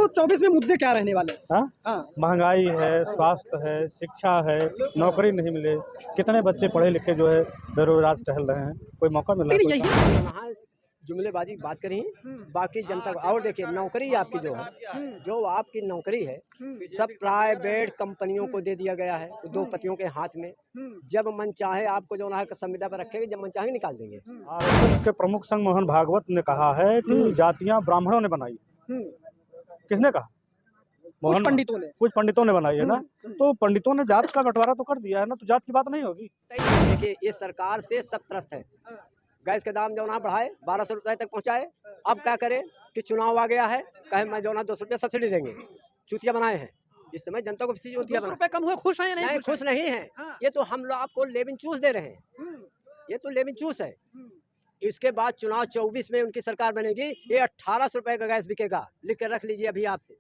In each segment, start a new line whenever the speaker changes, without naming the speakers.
तो 24 में मुद्दे क्या रहने वाले?
हाँ,
हाँ,
महंगाई है, स्वास्थ्य है, शिक्षा है, नौकरी नहीं मिले, कितने बच्चे पढ़े लिखे जो है बेरोजगार टहल रहे हैं, कोई मौका मिला
लेकिन
कोई
यही
काम?
वहाँ जुमलेबाजी बात करी, बाकी जनता को और देखिए नौकरी आपकी जो है, जो आपकी नौकरी है सब प्राइवेट कंपनियों को दे दिया गया है, दो पतियों के हाथ में। जब मन चाहे आपको जो है संविदा पर रखेंगे, जब मन चाहे निकाल देंगे।
आरएसएस के प्रमुख संघ मोहन भागवत ने कहा है कि जातियां ब्राह्मणों ने बनाई। किसने कहा?
कुछ पंडितों ने।
कुछ पंडितों ने बनाई है ना। तो पंडितों ने जात का बंटवारा तो कर दिया है ना, तो जात की बात नहीं होगी।
देखिए ये सरकार से सब त्रस्त है। गैस के दाम जो ना बढ़ाए 1200 रुपए तक पहुंचाए। अब क्या करे कि चुनाव आ गया है, कहे मैं जो ना 200 रुपया सब्सिडी देंगे। चूतिया बनाए हैं इस समय जनता को। चूतिया
रुपए कम हुए, खुश हैं या
नहीं? खुश नहीं है।
हाँ।
ये तो हम लोग आपको लेविन चूस दे रहे हैं। ये तो लेविन चूस है। इसके बाद चुनाव 24 में उनकी सरकार बनेगी, ये 1800 रुपए का गैस बिकेगा। लिख कर रख लीजिए अभी आपसे।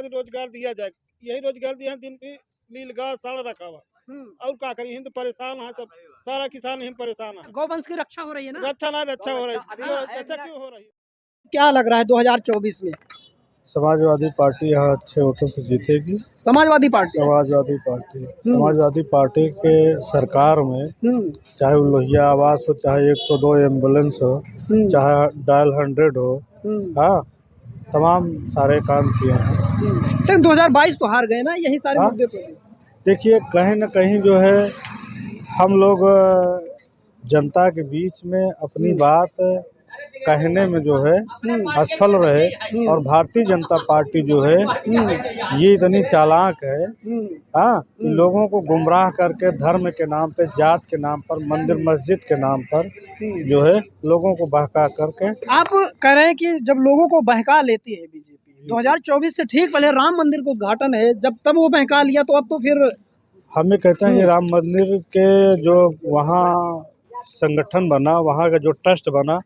रोजगार दिया जाए, यही रोजगार दिया है। दिन की नील गाय साड़ रखा हुआ और क्या करिए, हिंद परेशान है, सब सारा किसान ही परेशान है।
गौवंश की रक्षा हो रही है ना?
अच्छा ना अच्छा हो रही
अभी
है, अच्छा क्यों हो रही है?
क्या लग रहा है 2024 में
समाजवादी पार्टी यहाँ अच्छे वोटों से जीतेगी।
समाजवादी पार्टी?
समाजवादी पार्टी के सरकार में चाहे वो लोहिया आवास हो, चाहे 102 एम्बुलेंस हो, चाहे डायल 100 हो, हाँ, तमाम सारे काम किए हैं।
लेकिन 2022 तो हार गए ना, यही सारे
हाँ?
मुद्दे तो थे।
देखिए कहीं न कहीं जो है हम लोग जनता के बीच में अपनी बात कहने में जो है असफल रहे, और भारतीय जनता पार्टी जो है ये इतनी चालाक है, हाँ, कि लोगों को गुमराह करके धर्म के नाम पे, जात के नाम पर, मंदिर मस्जिद के नाम पर जो है लोगों को बहका करके।
आप कह रहे हैं कि जब लोगों को बहका लेती है बीजेपी, 2024 से ठीक पहले राम मंदिर को उद्घाटन है, जब तब वो बहका लिया, तो अब तो फिर
हमें कहते हैं कि राम मंदिर के जो वहाँ संगठन बना, वहाँ का जो ट्रस्ट बना,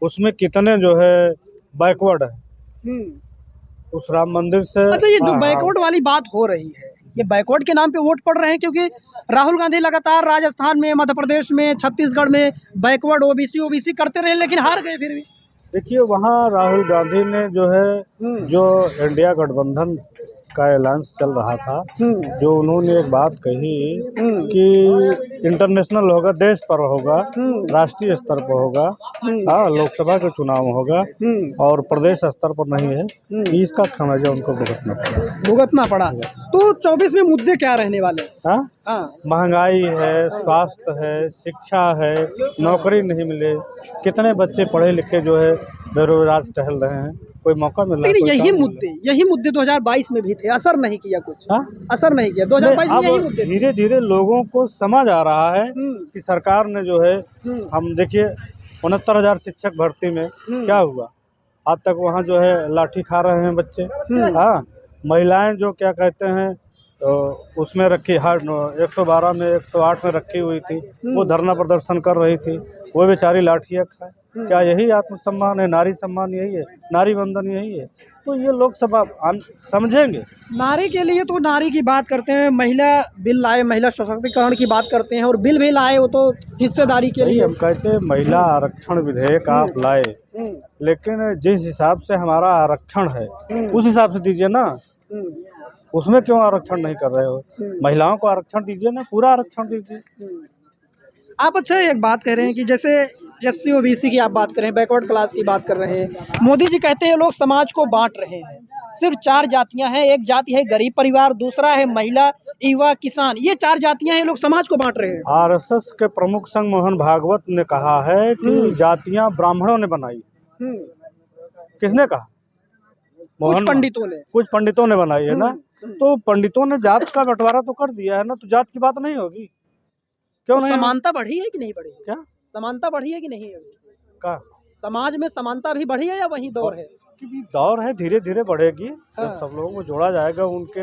उसमें कितने जो है बैकवर्ड है उस राम मंदिर से।
अच्छा, ये जो बैकवर्ड वाली बात हो रही है, ये बैकवर्ड के नाम पे वोट पड़ रहे हैं, क्योंकि राहुल गांधी लगातार राजस्थान में, मध्य प्रदेश में, छत्तीसगढ़ में बैकवर्ड ओबीसी करते रहे, लेकिन हार गए फिर भी।
देखिए वहाँ राहुल गांधी ने जो है जो इंडिया गठबंधन का अलायंस चल रहा था, जो उन्होंने एक बात कही कि इंटरनेशनल होगा, देश पर होगा, राष्ट्रीय स्तर पर होगा, हाँ, लोकसभा का चुनाव होगा और प्रदेश स्तर पर नहीं है, इसका खमियाजा उनको भुगतना पड़ा।
तो 24 में मुद्दे क्या रहने वाले?
हाँ,
हाँ,
महंगाई है, स्वास्थ्य है, शिक्षा है, नौकरी नहीं मिले, कितने बच्चे पढ़े लिखे जो है बेरोजगार टहल रहे हैं, कोई मौका मिला।
लेकिन यही मुद्दे 2022 में भी थे, असर नहीं किया कुछ।
हाँ?
असर नहीं किया 2022 में, यही मुद्दे थे।
धीरे धीरे लोगों को समझ आ रहा है कि सरकार ने जो है, हम देखिए 69,000 शिक्षक भर्ती में क्या हुआ, आज तक वहाँ जो है लाठी खा रहे हैं बच्चे। हाँ, महिलाएं जो क्या कहते हैं उसमें रखी, हर 112 में 108 में रखी हुई थी, वो धरना प्रदर्शन कर रही थी, वो बेचारी लाठियाँ खाए। क्या यही आत्मसम्मान है? नारी सम्मान यही है? नारी वंदन यही है? तो ये लोग सब समझेंगे।
नारी के लिए तो नारी की बात करते हैं, महिला बिल लाए, महिला सशक्तिकरण की बात करते हैं, और बिल भी लाए वो तो हिस्सेदारी के लिए।
हम कहते हैं महिला आरक्षण विधेयक आप लाए, लेकिन जिस हिसाब से हमारा आरक्षण है उस हिसाब से दीजिए ना। उसमें क्यों आरक्षण नहीं कर रहे हो? महिलाओं को आरक्षण दीजिए ना, पूरा आरक्षण दीजिए।
आप अच्छा एक बात कह रहे हैं कि जैसे एससी ओबीसी की आप बात कर रहे हैं, बैकवर्ड क्लास की बात कर रहे हैं, मोदी जी कहते हैं लोग समाज को बांट रहे हैं, सिर्फ 4 जातियां हैं, एक जाति है गरीब परिवार, दूसरा है महिला, युवा, किसान, ये 4 जातियां हैं, लोग समाज को बांट रहे हैं।
आरएसएस के प्रमुख संघ मोहन भागवत ने कहा है कि जातियां ब्राह्मणों ने बनाई। किसने कहा? कुछ पंडितों ने बनाई है ना। तो पंडितों ने जात का बंटवारा तो कर दिया है ना, तो जात की बात नहीं होगी। क्यों नहीं?
समानता बढ़ी है कि नहीं बढ़ी?
क्या
समानता बढ़ी है कि नहीं?
का
समाज में समानता भी बढ़ी है या वही दौर है?
दौर है, धीरे धीरे बढ़ेगी। हाँ। जब सब लोगों को जोड़ा जाएगा, उनके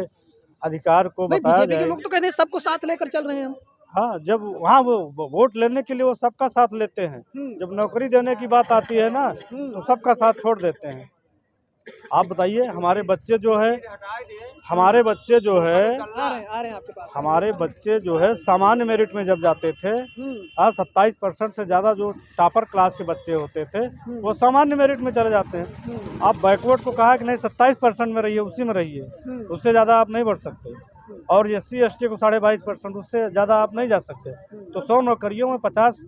अधिकार को बताया जाएगा।
के लोग तो कहते हैं सबको साथ लेकर चल रहे हैं हम।
हाँ, जब वहाँ वो वोट लेने के लिए वो सबका साथ लेते हैं, जब नौकरी देने की बात आती है ना, तो सबका साथ छोड़ देते हैं। आप बताइए, हमारे बच्चे जो है
आ रहे हैं आपके पास।
हमारे बच्चे जो है सामान्य मेरिट में जब जाते थे, 27% से ज़्यादा जो टॉपर क्लास के बच्चे होते थे वो सामान्य मेरिट में चले जाते हैं। आप बैकवर्ड को कहा कि नहीं 27% में रहिए, उसी में रहिए, उससे ज़्यादा आप नहीं बढ़ सकते। और SC ST को 22.5%, उससे ज़्यादा आप नहीं जा सकते। तो 100 नौकरियों में 50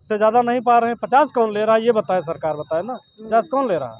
से ज़्यादा नहीं पा रहे हैं। 50 कौन ले रहा है ये बताए, सरकार बताए ना। 50 कौन ले रहा है,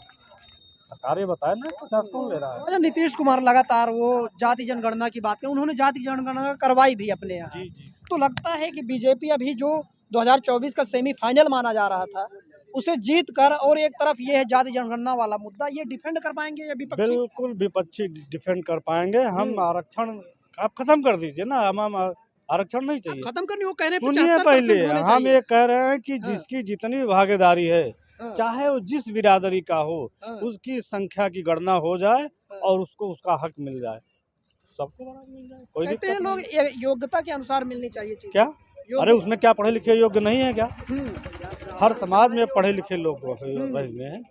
सरकार ये बताए ना 50 कौन ले रहा है।
अच्छा, नीतीश कुमार लगातार वो जाति जनगणना की बात करें, उन्होंने जाति जनगणना करवाई भी अपने यहाँ।
जी जी।
तो लगता है कि बीजेपी अभी जो 2024 का सेमीफाइनल माना जा रहा था उसे जीत कर, और एक तरफ ये है जाति जनगणना वाला मुद्दा, ये डिफेंड कर पाएंगे या विपक्षी?
बिल्कुल विपक्षी डिफेंड कर पाएंगे। हम आरक्षण आप खत्म कर दीजिए ना, हम आरक्षण नहीं चाहिए।
खत्म करनी, वो कह रहे हैं
सुनिए
75%
पहले,
होने
हम
चाहिए।
ये कह रहे हैं कि
हाँ।
जिसकी जितनी भागीदारी है,
हाँ।
चाहे वो जिस बिरादरी का हो,
हाँ।
उसकी संख्या की गणना हो जाए
हाँ।
और उसको उसका हक मिल जाए, सबको बराबर मिल जाए, कोई
कहते हैं
दिक्कत
लोग
नहीं।
योग्यता के अनुसार मिलनी चाहिए चीज़।
क्या? अरे उसमें क्या पढ़े लिखे योग्य नहीं है क्या? हर समाज में पढ़े लिखे लोग रहे हुए हैं,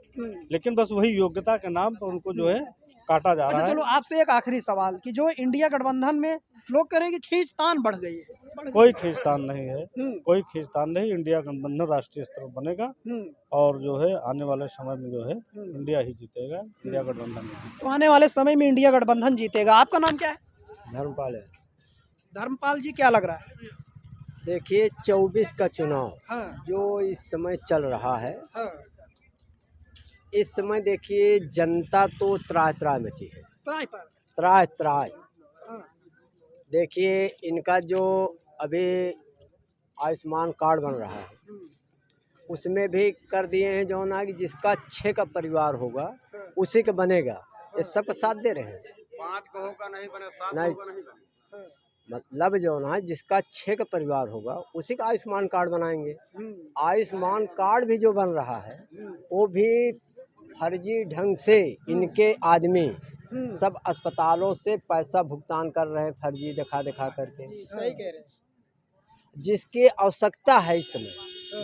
लेकिन बस वही योग्यता के नाम पर उनको जो है काटा जा
अच्छा
रहा है।
चलो, आपसे एक आखिरी सवाल कि जो इंडिया गठबंधन में लोग कह रहे हैं कि खींचतान बढ़ गई है।
कोई खींचतान नहीं है,
हम्म,
कोई खींचतान नहीं। इंडिया गठबंधन राष्ट्रीय स्तर पर बनेगा
हम्म,
और जो है आने वाले समय में जो है इंडिया ही जीतेगा, इंडिया गठबंधन नहीं।
तो आने वाले समय में इंडिया गठबंधन जीतेगा। आपका नाम क्या है?
धर्मपाल है।
धर्मपाल जी, क्या लग रहा है?
देखिए 24 का चुनाव
हाँ,
जो इस समय चल रहा है,
हाँ,
इस समय देखिए जनता तो त्राह त्राह मची है,
त्राही पर।
त्राह त्राह।
हाँ,
देखिए इनका जो अभी आयुष्मान कार्ड बन रहा है उसमें भी कर दिए हैं जो ना कि जिसका 6 का परिवार होगा उसी का बनेगा। ये सब साथ दे रहे हैं।
5 का होगा नहीं बने, 7
नहीं,
होगा नहीं बने।
मतलब जो ना जिसका 6 का परिवार होगा उसी का आयुष्मान कार्ड बनाएंगे। आयुष्मान कार्ड भी जो बन रहा है वो भी फर्जी ढंग से इनके आदमी सब अस्पतालों से पैसा भुगतान कर रहे हैं, फर्जी दिखा दिखा करके।
सही कह रहे हैं।
जिसकी आवश्यकता है इस समय,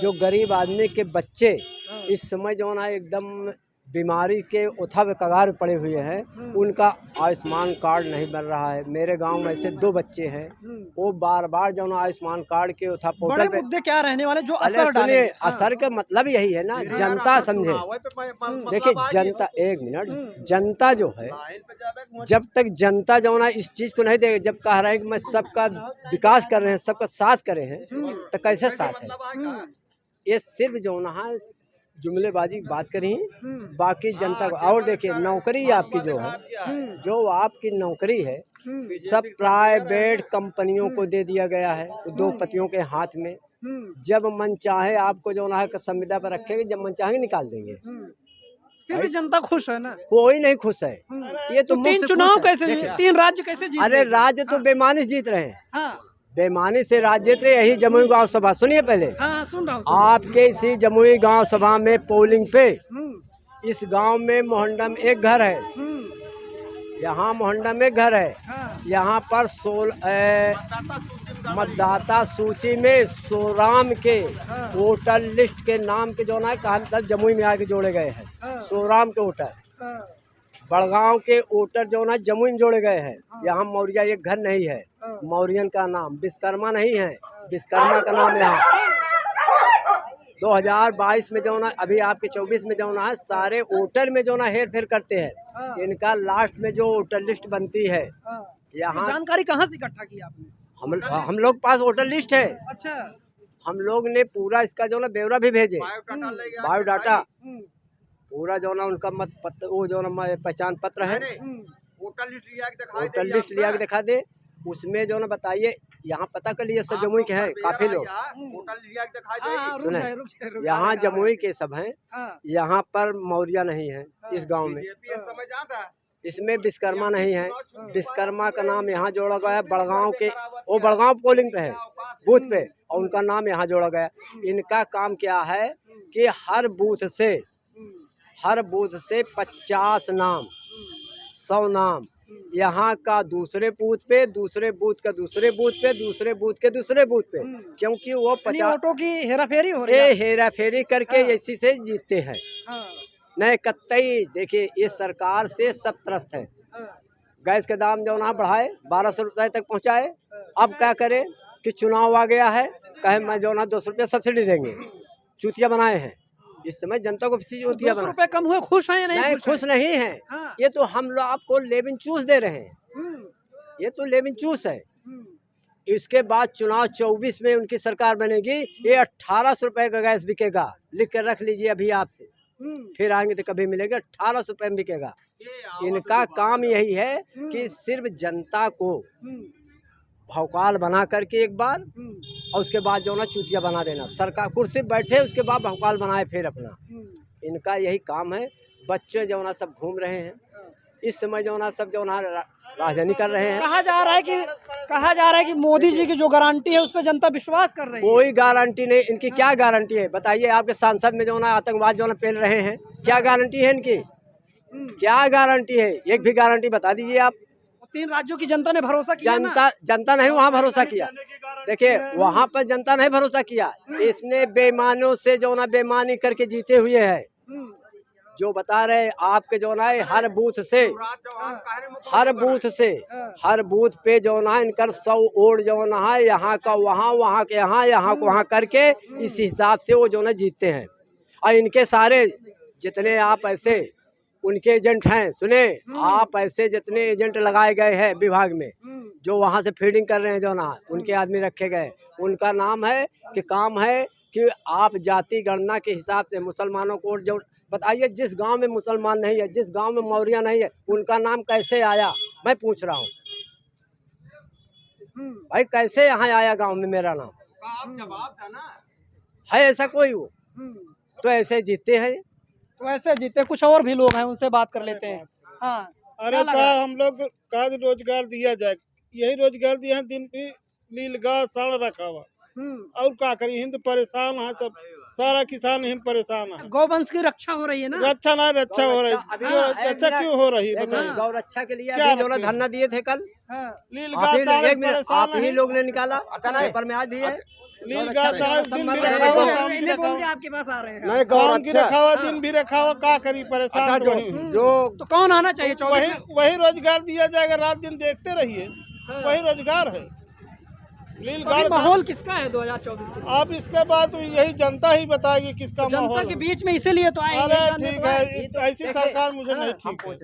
जो गरीब आदमी के बच्चे इस समय जो ना एकदम बीमारी के उठा कगार पड़े हुए हैं, उनका आयुष्मान कार्ड नहीं बन रहा है। मेरे गांव में ऐसे 2 बच्चे हैं, वो बार बार जो ना आयुष्मान कार्ड के उठा
बड़े
पोर्टल पे।
मुद्दे क्या रहने वाले जो
अरे
असर
सुनिए,
डालेंगे? हाँ,
असर का मतलब यही है ना, जनता समझे। देखिए जनता, एक मिनट, जनता जो है जब तक जनता जो ना इस चीज़ को नहीं देगा, जब कह रहे हैं कि मैं सबका विकास कर रहे हैं, सबका साथ कर रहे हैं, तो कैसे साथ है? ये सिर्फ जो ना जुमलेबाजी बात करी, बाकी जनता को। और देखिए नौकरी आपकी जो है, जो आपकी नौकरी है सब प्राइवेट कंपनियों को दे दिया गया है, 2 पतियों के हाथ में। जब मन चाहे आपको जो ना संविदा पर रखेंगे, जब मन चाहे निकाल देंगे।
फिर भी जनता खुश है ना?
कोई नहीं खुश है। ये
तो
मुफ्त
3
खुश
चुनाव
है।
कैसे,
देखिए,
3 राज्य कैसे जीत
अरे
गए?
राज्य तो बेमानी जीत रहे हैं,
हाँ,
बेमानी से राज्य जीत रहे। यही जमुई गांव सभा सुनिए पहले,
हाँ, सुन रहा हूँ।
आपके इसी जमुई गांव सभा में पोलिंग पे
हम्म,
इस गांव में मोहंडा में एक घर है, यहाँ मोहंडा में घर है,
हाँ,
यहाँ पर मतदाता सूची में सोराम के वोटर लिस्ट के नाम के जो ना कहा मतलब जमुई में आके जोड़े गए हैं। सोराम के वोटर,
हाँ,
बड़गांव के वोटर जो ना जमुई में जोड़े गए हैं। यहाँ मौर्या एक घर नहीं है, मौर्यन का नाम विश्वकर्मा नहीं है, विश्वकर्मा का नाम यहाँ 2022 में जो ना अभी आपके 24 में जो ना है, सारे वोटर में जो ना हेर फेर करते हैं। इनका लास्ट में जो वोटर लिस्ट बनती है, यहाँ
जानकारी कहाँ से इकट्ठा की आपने?
हम लोग पास वोटर लिस्ट है।
अच्छा,
हम लोग ने पूरा इसका जो ना ब्यौरा भी भेजे, बायोडाटा पूरा जो ना उनका मत पत्र, वो जो ना पहचान पत्र है,
वोटर लिस्ट लिया के दिखाई
वोटर लिस्ट लिया के दिखा दे। उसमें जो ना बताइए, यहाँ पता कर लिए सब जमुई के हैं काफी लोग।
वोटर लिया के दिखाई
हाँ, रुक
सुने,
जाए, रुक जाए, रुक
यहाँ
जाए।
जमुई के सब हैं,
हाँ,
यहाँ पर मौर्या नहीं है इस गांव में,
समझ आता है।
इसमें विश्वकर्मा नहीं है। विश्वकर्मा का नाम यहाँ जोड़ा गया है बड़गांव के, वो बड़गांव पोलिंग पे है बूथ पे, और उनका नाम यहाँ जोड़ा गया। इनका काम क्या है कि हर बूथ से 50 नाम, 100 नाम, यहाँ का दूसरे बूथ पे, दूसरे बूथ का दूसरे बूथ पे, दूसरे बूथ के दूसरे बूथ पे, क्योंकि वो 50
वोटों की हेराफेरी हो रही है।
हेरा फेरी करके इसी से जीतते हैं।
हाँ,
नहीं कतई। देखिए ये सरकार से सब त्रस्त है। गैस के दाम जो ना बढ़ाए 1200 रुपये तक पहुँचाए। अब क्या करे कि चुनाव आ गया है, कहे मैं जो ना 200 रुपये सब्सिडी देंगे। चूतिया बनाए हैं इस समय जनता को। चूतिया
200 रुपए कम हुए, खुश हैं या
नहीं,
नहीं?
खुश नहीं है।
हाँ।
ये तो हम लोग आपको लेविन चूस दे रहे हैं। ये तो लेविन चूस है। इसके बाद चुनाव 24 में उनकी सरकार बनेगी, ये 1800 रुपए का गैस बिकेगा। लिख कर रख लीजिए अभी आपसे, फिर आएंगे तो कभी मिलेगा। 1800 रुपए में बिकेगा। इनका काम यही है कि सिर्फ जनता को भौकाल बना करके एक बार, और उसके बाद जो ना चूतिया बना देना। सरकार कुर्सी बैठे उसके बाद भौकाल बनाए फिर अपना। इनका यही काम है। बच्चे जो ना सब घूम रहे हैं इस समय, जो ना सब जो ना राजधानी कर रहे हैं।
कहा जा रहा है कि मोदी जी की जो गारंटी है उस पर जनता विश्वास कर रही है।
कोई गारंटी नहीं। इनकी क्या गारंटी है बताइए? आपके सांसद में जो ना आतंकवाद जो ना फैल रहे हैं, क्या गारंटी है इनकी? क्या गारंटी है? एक भी गारंटी बता दीजिए आप।
3 राज्यों की जनता ने भरोसा किया ना।
जनता नहीं वहाँ भरोसा किया। देखिए वहाँ पर जनता नहीं भरोसा किया। इसने बेईमानों से जो ना बेईमानी करके जीते हुए है। जो बता रहे आपके जो ना हर बूथ पे जो ना इनकर 100 वोट जो ना है, यहाँ का वहाँ, वहाँ के यहाँ को वहाँ करके इस हिसाब से वो जो ना जीतते हैं। और इनके सारे जितने आप ऐसे उनके एजेंट हैं, सुने आप, ऐसे जितने एजेंट लगाए गए हैं विभाग में, जो वहाँ से फीडिंग कर रहे हैं, जो ना उनके आदमी रखे गए, उनका नाम है कि काम है कि आप जाति गणना के हिसाब से मुसलमानों को जो बताइए। जिस गांव में मुसलमान नहीं है, जिस गांव में मौर्य नहीं है, उनका नाम कैसे आया? मैं पूछ रहा हूँ भाई, कैसे यहाँ आया गांव में मेरा नाम? आप जवाब देना है। ऐसा कोई हो तो ऐसे जीतते हैं।
तो ऐसे जीते। कुछ और भी लोग हैं, उनसे बात कर लेते हैं। हाँ,
अरे साहब हम लोग का रोजगार दिया जाए, यही रोजगार दिया है। दिन पे नीलगाय साड़ रखा हुआ, और क्या करी? हिंद परेशान है सब, सारा किसान हिंद परेशान है।
गौवंश की रक्षा हो रही है ना?
रक्षा ना रक्षा हो रही है। अच्छा क्यों हो रही है बताइए?
गौ रक्षा के लिए अभी जो ना धरना दिए थे कल,
नीलगाय साड़
आप ही लोग ने निकाला पेपर में, आज भी है।
नीलगाय साड़ दिन भी रखा हुआ, शाम भी रखा हुआ,
आपके पास आ रहे हैं।
शाम की रखा हुआ, दिन भी रखा हुआ, क्या करी? परेशान तो वही हूँ।
तो कौन आना चाहिए?
वही रोजगार दिया जाएगा। रात दिन देखते रहिए, वही रोजगार है।
तो माहौल किसका है 2024 के?
आप इसके बाद यही जनता ही बताएगी किसका माहौल।
जनता के बीच में इसीलिए तो आए।
अरे ठीक है, ऐसी सरकार मुझे नहीं ठीक है।